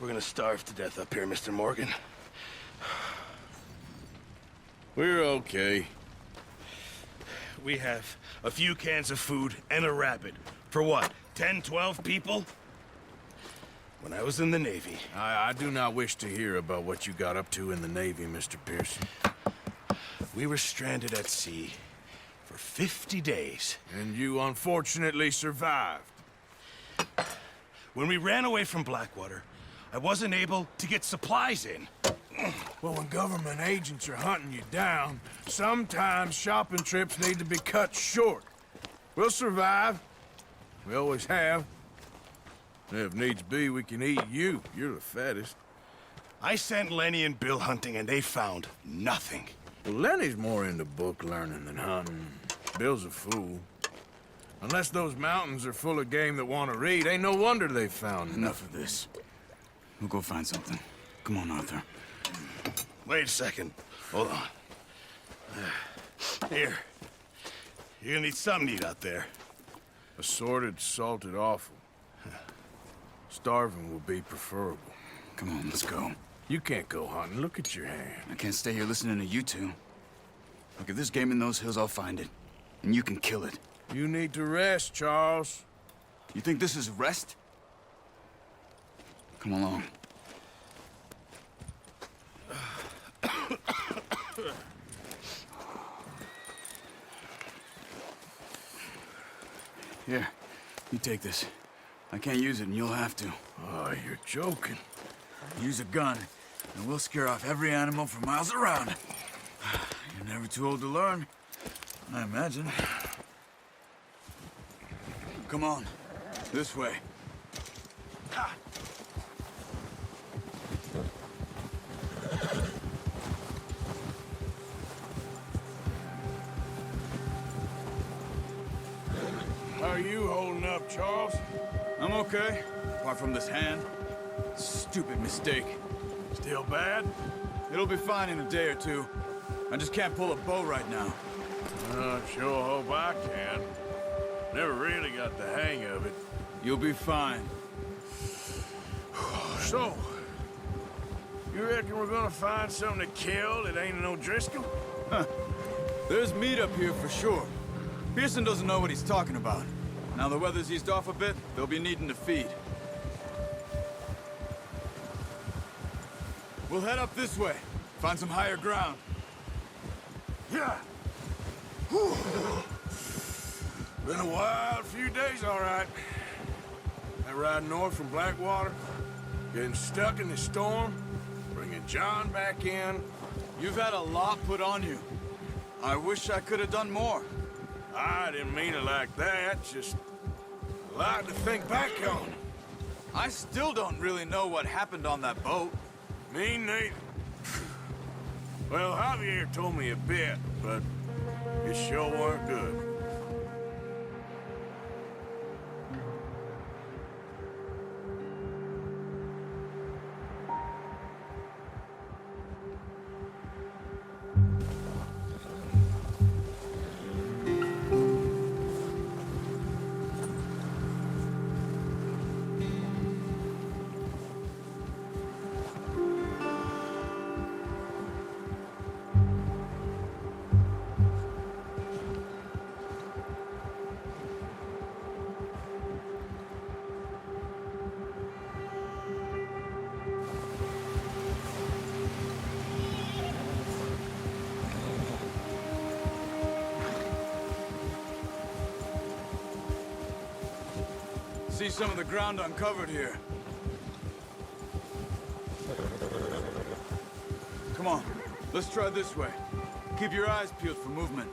We're gonna starve to death up here, Mr. Morgan. We're okay. We have a few cans of food and a rabbit. For what, 10, 12 people? When I was in the Navy... I do not wish to hear about what you got up to in the Navy, Mr. Pearson. We were stranded at sea for 50 days. And you unfortunately survived. When we ran away from Blackwater, I wasn't able to get supplies in. Well, when government agents are hunting you down, sometimes shopping trips need to be cut short. We'll survive. We always have. If needs be, we can eat you. You're the fattest. I sent Lenny and Bill hunting, and they found nothing. Well, Lenny's more into book learning than hunting. Bill's a fool. Unless those mountains are full of game that want to read, ain't no wonder they found Enough of this. We'll go find something. Come on, Arthur. Wait a second. Hold on. Here. You're gonna need something to eat out there. Assorted, salted offal. Starving will be preferable. Come on, let's go. You can't go hunting. Look at your hand. I can't stay here listening to you two. Look, if there's game in those hills, I'll find it. And you can kill it. You need to rest, Charles. You think this is rest? Come along. Here, you take this. I can't use it, and you'll have to. Oh, you're joking. Use a gun, and we'll scare off every animal for miles around. You're never too old to learn, I imagine. Come on, this way. How are you holding up, Charles? I'm okay, apart from this hand. Stupid mistake. Still bad? It'll be fine in a day or two. I just can't pull a bow right now. Sure hope I can. Never really got the hang of it. You'll be fine. So, you reckon we're gonna find something to kill that ain't no Driscoll? There's meat up here for sure. Pearson doesn't know what he's talking about. Now the weather's eased off a bit, they'll be needing to feed. We'll head up this way. Find some higher ground. Yeah. Whew. Been a wild few days, all right. That ride north from Blackwater, getting stuck in the storm, bringing John back in. You've had a lot put on you. I wish I could have done more. I didn't mean it like that, just a lot to think back on. I still don't really know what happened on that boat. Me neither. Well, Javier told me a bit, but it sure weren't good. See some of the ground uncovered here. Come on, let's try this way. Keep your eyes peeled for movement.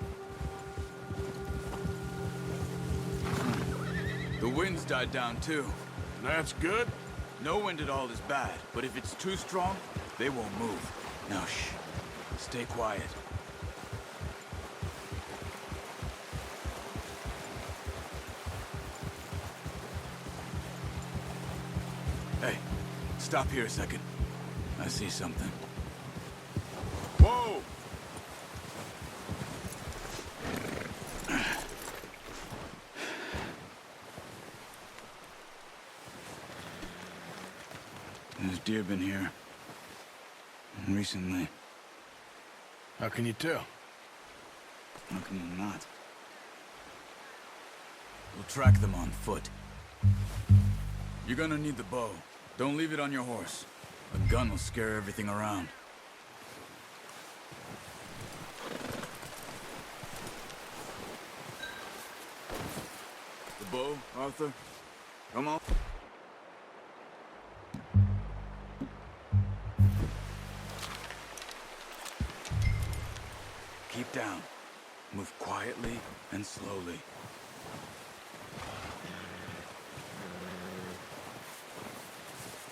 The wind's died down too. That's good. No wind at all is bad, but if it's too strong, they won't move. Now shh, stay quiet. Hey, stop here a second. I see something. Whoa! There's deer been here. Recently. How can you tell? How can you not? We'll track them on foot. You're gonna need the bow. Don't leave it on your horse. A gun will scare everything around. The bow, Arthur? Come on. Keep down. Move quietly and slowly.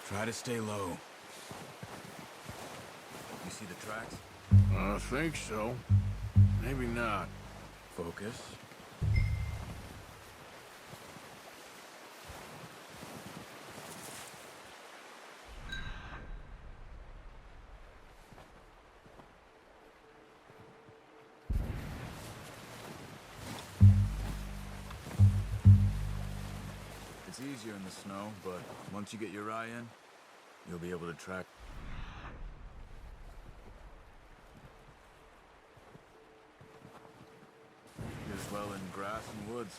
Try to stay low. You see the tracks? I think so. Maybe not. Focus. It's easier in the snow, but once you get your eye in, you'll be able to track. As well in grass and woods.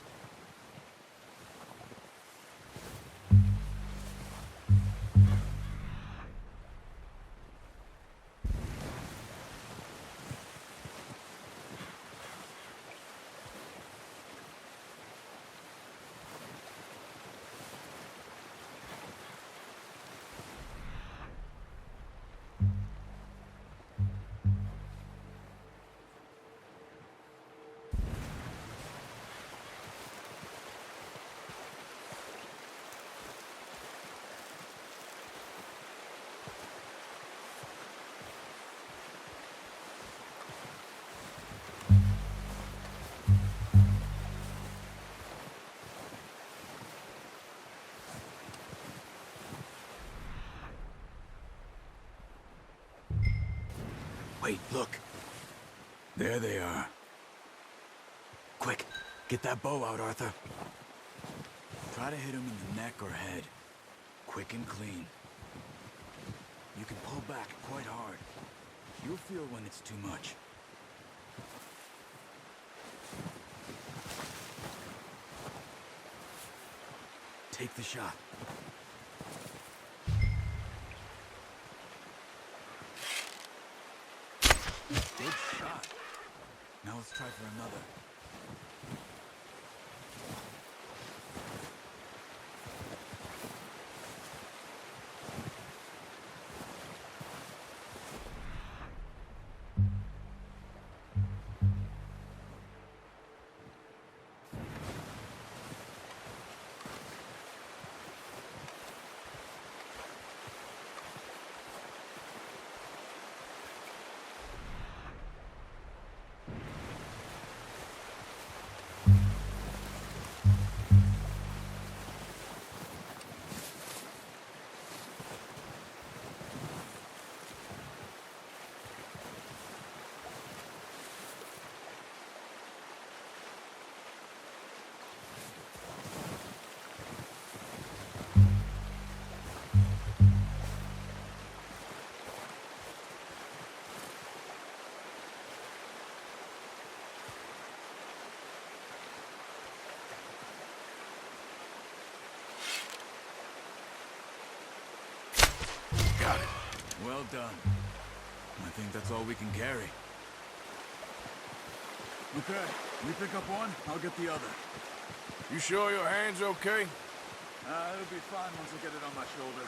Wait, look. There they are. Quick, get that bow out, Arthur. Try to hit him in the neck or head. Quick and clean. You can pull back quite hard. You'll feel when it's too much. Take the shot. Good shot. Now let's try for another. Got it. Well done. I think that's all we can carry. Okay, you pick up one, I'll get the other. You sure your hand's okay? It'll be fine once I get it on my shoulder.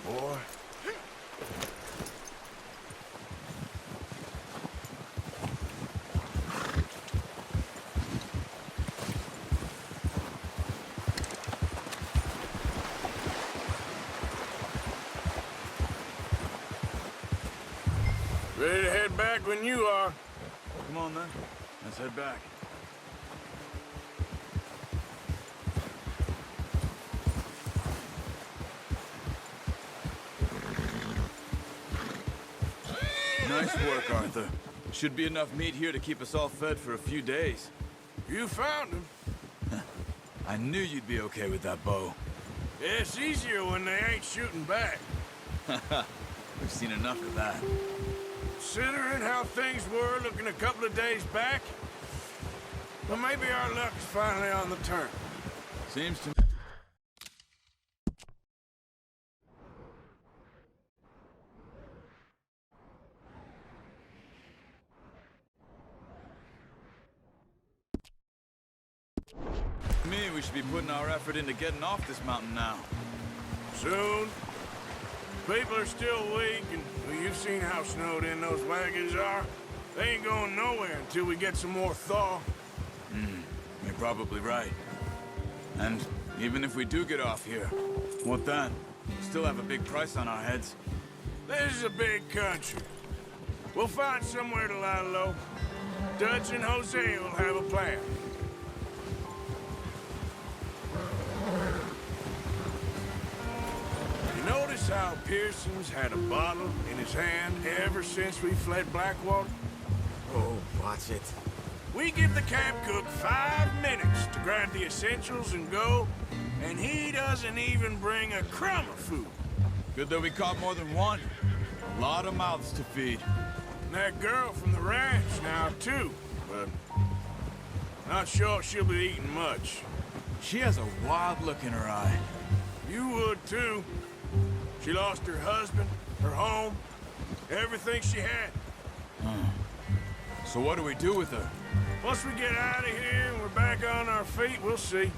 boy. Ready to head back when you are. Come on, then. Let's head back. Nice work, Arthur. Should be enough meat here to keep us all fed for a few days. You found him. I knew you'd be okay with that bow. Yeah, it's easier when they ain't shooting back. We've seen enough of that. Considering how things were looking a couple of days back, well, maybe our luck is finally on the turn. Seems to me we should be putting our effort into getting off this mountain now. Soon. People are still weak, and well, you've seen how snowed in those wagons are. They ain't going nowhere until we get some more thaw. You're probably right. And even if we do get off here, what then? We still have a big price on our heads. This is a big country. We'll find somewhere to lie low. Dutch and Hosea will have a plan. You notice how Pearson's had a bottle in his hand ever since we fled Blackwater? Oh, watch it. We give the camp cook 5 minutes to grind the essentials and go, and he doesn't even bring a crumb of food. Good that we caught more than one. A lot of mouths to feed. And that girl from the ranch now, too, but not sure she'll be eating much. She has a wild look in her eye. You would, too. She lost her husband, her home, everything she had. So what do we do with her? Once we get out of here and we're back on our feet, we'll see.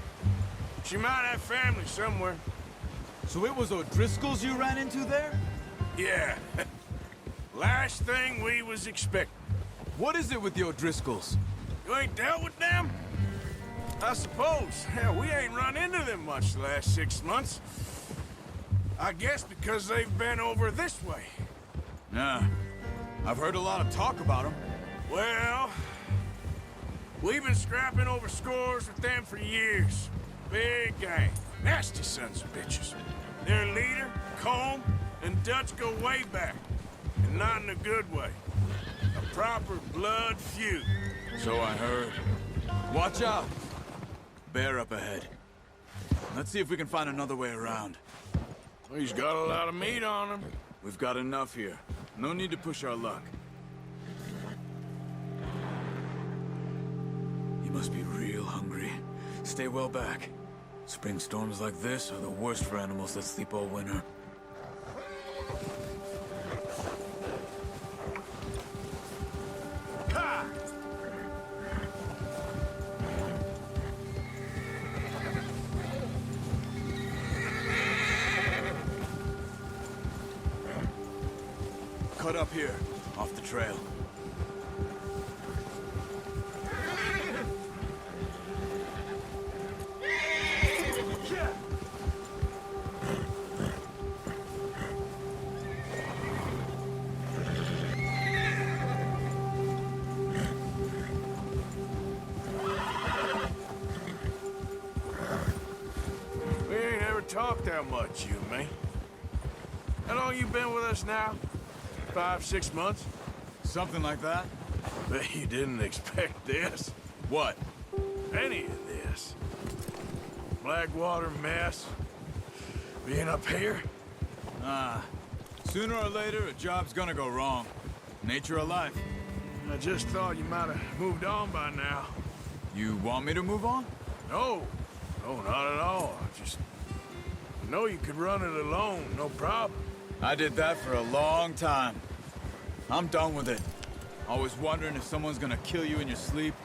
She might have family somewhere. So it was O'Driscoll's you ran into there? Yeah. Last thing we was expecting. What is it with the O'Driscolls? You ain't dealt with them? I suppose. Hell, we ain't run into them much the last 6 months. I guess because they've been over this way. Yeah. I've heard a lot of talk about them. Well, we've been scrapping over scores with them for years. Big gang. Nasty sons of bitches. Their leader, Colm, and Dutch go way back. And not in a good way. A proper blood feud. So I heard. Watch out! Bear up ahead. Let's see if we can find another way around. He's got a lot of meat on him. We've got enough here. No need to push our luck. You must be real hungry. Stay well back. Spring storms like this are the worst for animals that sleep all winter. Ha! Cut up here, off the trail. We ain't ever talked that much, you and me. How long you been with us now? 5, 6 months? Something like that? Bet you didn't expect this. What? Any of this. Blackwater mess. Being up here. Sooner or later, a job's gonna go wrong. Nature of life. I just thought you might have moved on by now. You want me to move on? No. No, not at all. I know you could run it alone, no problem. I did that for a long time. I'm done with it. Always wondering if someone's gonna kill you in your sleep.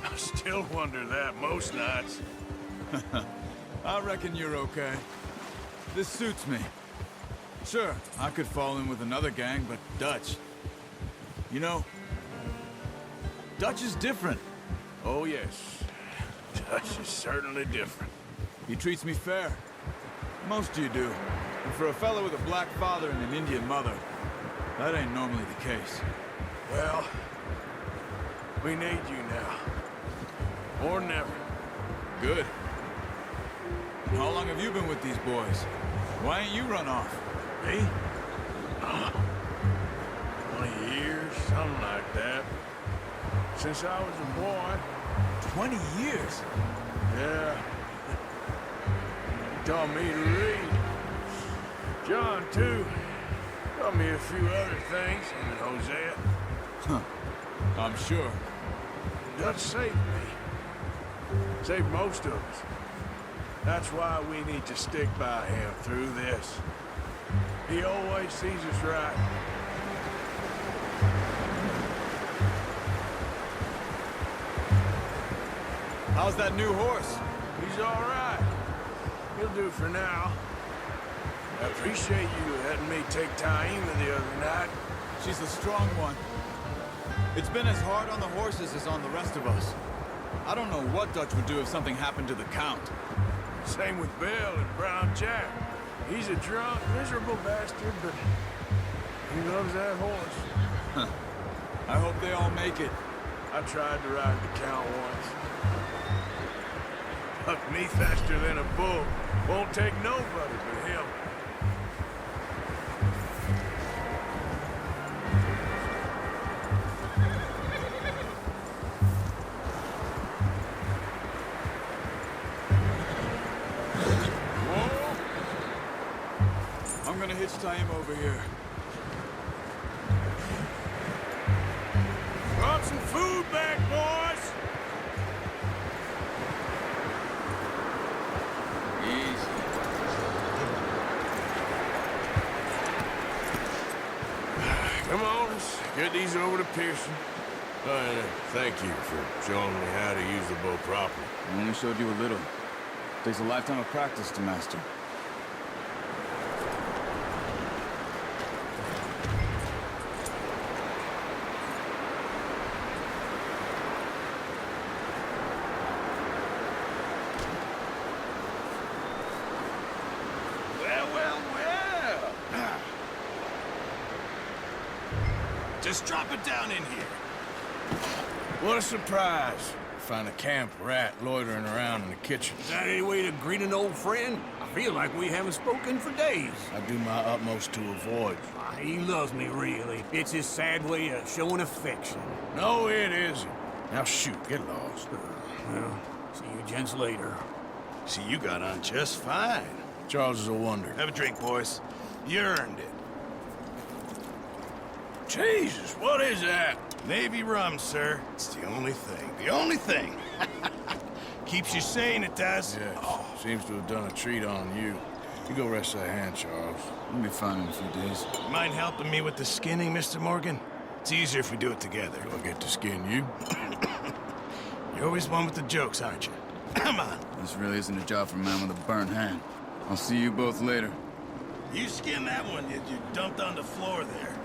I still wonder that most nights. I reckon you're okay. This suits me. Sure, I could fall in with another gang, but Dutch... You know, Dutch is different. Oh, yes. Dutch is certainly different. He treats me fair. Most of you do. And for a fellow with a black father and an Indian mother, that ain't normally the case. Well, we need you now. Or never. Good. And how long have you been with these boys? Why ain't you run off? Me? 20 years, something like that. Since I was a boy. 20 years? Yeah. He taught me to read. John, too. Taught me a few other things, and Hosea. Huh. I'm sure. Dutch saved me. Saved most of us. That's why we need to stick by him through this. He always sees us right. How's that new horse? He's all right. He'll do for now. I appreciate you letting me take Taima the other night. She's a strong one. It's been as hard on the horses as on the rest of us. I don't know what Dutch would do if something happened to the Count. Same with Bill and Brown Jack. He's a drunk, miserable bastard, but he loves that horse. Huh. I hope they all make it. I tried to ride the Count once. Bucked me faster than a bull. Won't take nobody but him. I'm gonna hitch Taima over here. Brought some food back, boys! Easy. Come on, let's get these over to Pearson. Thank you for showing me how to use the bow properly. I only showed you a little. Takes a lifetime of practice to master. Just drop it down in here. What a surprise. Find a camp rat loitering around in the kitchen. Is that any way to greet an old friend? I feel like we haven't spoken for days. I do my utmost to avoid. He loves me, really. It's his sad way of showing affection. No, it isn't. Now shoot, get lost. Well, see you gents later. See, you got on just fine. Charles is a wonder. Have a drink, boys. You earned it. Jesus, what is that? Navy rum, sir. It's the only thing. The only thing. Keeps you sane, it does. Yes, seems to have done a treat on you. You go rest that hand, Charles. We'll be fine in a few days. Mind helping me with the skinning, Mr. Morgan? It's easier if we do it together. Do I get to skin you? You're always one with the jokes, aren't you? Come on. This really isn't a job for a man with a burnt hand. I'll see you both later. You skinned that one you dumped on the floor there.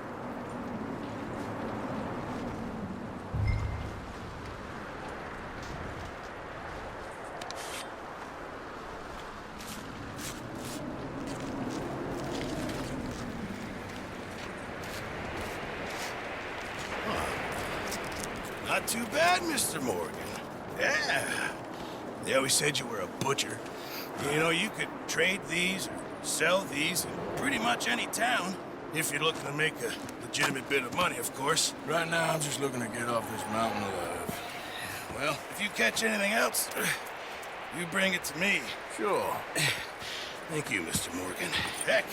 Not too bad, Mr. Morgan. Yeah. They always said you were a butcher. You know, you could trade these or sell these in pretty much any town. If you're looking to make a legitimate bit of money, of course. Right now, I'm just looking to get off this mountain alive. Well, if you catch anything else, you bring it to me. Sure. Thank you, Mr. Morgan. Heck,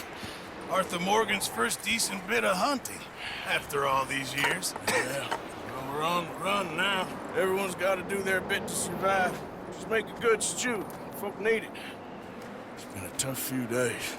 Arthur Morgan's first decent bit of hunting after all these years. Yeah. Well, we're on the run now. Everyone's got to do their bit to survive. Just make a good stew. Folk need it. It's been a tough few days.